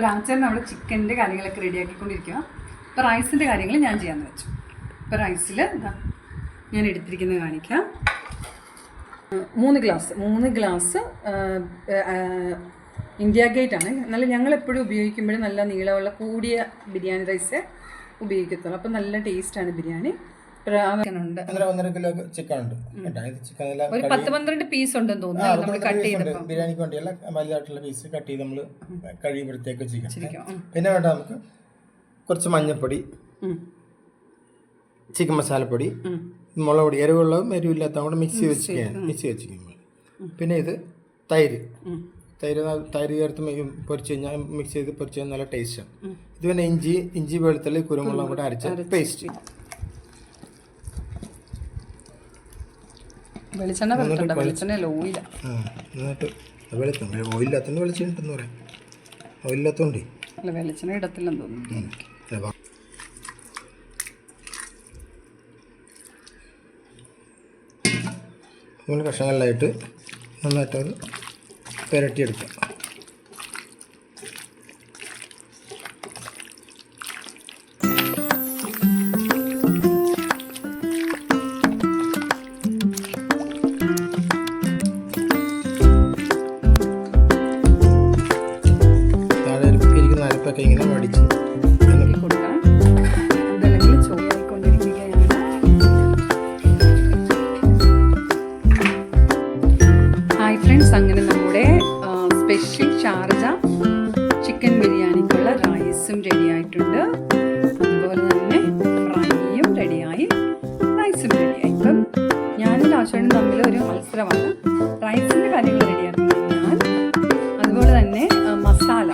ഇപ്പോൾ രാത്രി നമ്മൾ ചിക്കൻ്റെ കാര്യങ്ങളൊക്കെ റെഡിയാക്കിക്കൊണ്ടിരിക്കുക. ഇപ്പോൾ റൈസിൻ്റെ കാര്യങ്ങൾ ഞാൻ ചെയ്യാമെന്ന് വെച്ചു. ഇപ്പോൾ റൈസിൽ ഞാൻ എടുത്തിരിക്കുന്നത് കാണിക്കാം. 3 ഗ്ലാസ് ഇന്ത്യ ഗേറ്റ് ആണ്. നല്ല ഞങ്ങളെപ്പോഴും ഉപയോഗിക്കുമ്പോഴും നല്ല നീളമുള്ള കൂടിയ ബിരിയാണി റൈസ് ഉപയോഗിക്കത്തുള്ളൂ. അപ്പോൾ നല്ല ടേസ്റ്റാണ് ബിരിയാണി. ഒരു 10-12 പീസ് ഉണ്ടെന്ന് തോന്നുന്നു. നമ്മൾ കട്ട് ചെയ്തപ്പോൾ ബിരിയാണിക്ക് വേണ്ടിയുള്ള വലുതായിട്ടുള്ള പീസ് കട്ട് ചെയ്ത് നമ്മൾ കഴിയുമ്പോഴത്തേക്ക് ചിക്കൻ. പിന്നെ വേണ്ട നമുക്ക് കുറച്ച് മഞ്ഞൾപ്പൊടി, ചിക്കൻ മസാലപ്പൊടി, മുളക് പൊടി, എരിവുള്ളതും എരിവില്ലാത്ത കൂടെ മിക്സി വെച്ചിരിക്കുന്നത്. പിന്നെ ഇത് തൈര് ചേർത്ത് പൊരിച്ച് കഴിഞ്ഞാൽ മിക്സ് ചെയ്ത് പൊരിച്ച് കഴിഞ്ഞാൽ നല്ല ടേസ്റ്റാണ്. ഇത് പിന്നെ ഇഞ്ചി വെളുത്തുള്ളി കുരുമുളകും കൂടെ അരച്ച പേസ്റ്റ്. വെളിച്ചെണ്ണ ഓയിലാത്തോണ്ട് ഓയിലാത്തോണ്ട് വെളിച്ചെണ്ണ ഇടത്തില്ലെന്ന് തോന്നുന്നു. നമ്മൾ കഷ്ണങ്ങളിലായിട്ട് നന്നായിട്ടത് പുരട്ടിയെടുക്കാം. താഴെ ഇരിക്കുന്ന അരപ്പൊക്കെ ഇങ്ങനെ വടിച്ച് അങ്ങനെ നമ്മുടെ സ്പെഷ്യൽ ഷാർജ ചിക്കൻ ബിരിയാണിക്കുള്ള റൈസും റെഡിയായിട്ടുണ്ട്. അതുപോലെ തന്നെ ഫ്രൈയും റെഡിയായി, റൈസും റെഡിയായി. ഇപ്പം ഞാനും ലാശോനും തമ്മിൽ ഒരു മത്സരമാണ്. റൈസിൻ്റെ കാര്യങ്ങൾ റെഡിയാക്കുന്നത് ഞാൻ, അതുപോലെ തന്നെ മസാല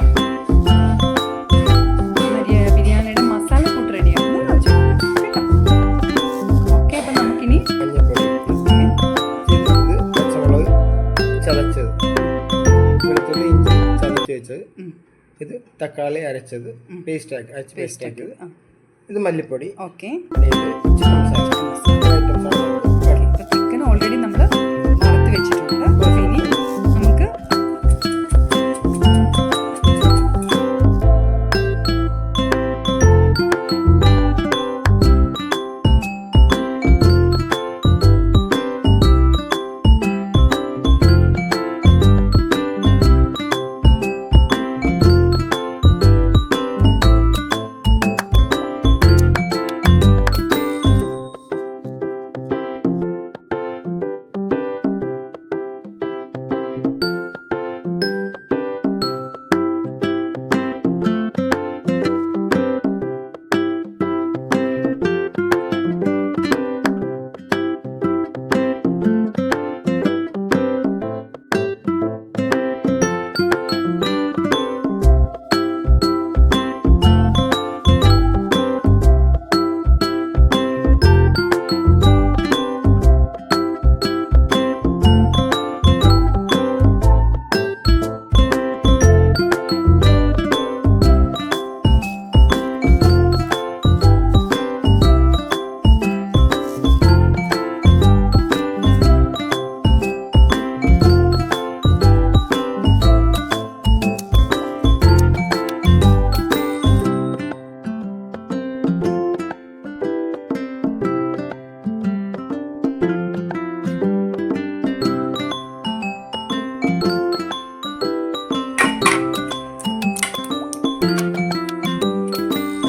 ബിരിയാണിയുടെ മസാല കൂട്ട് റെഡിയാക്കുന്നത് ലാശോ. ഓക്കെ, അപ്പം നമുക്കിനി ചതച്ചത്, വെളുത്തുള്ളി ഇഞ്ചി ചതച്ച് വെച്ചത്, ഇത് തക്കാളി അരച്ചത് പേസ്റ്റ് ആക്കിയത്, ഇത് മല്ലിപ്പൊടി. ഓക്കെ, ഇത് ചിക്കൻ ചിക്കൻ ഓൾറെഡി നമ്മൾ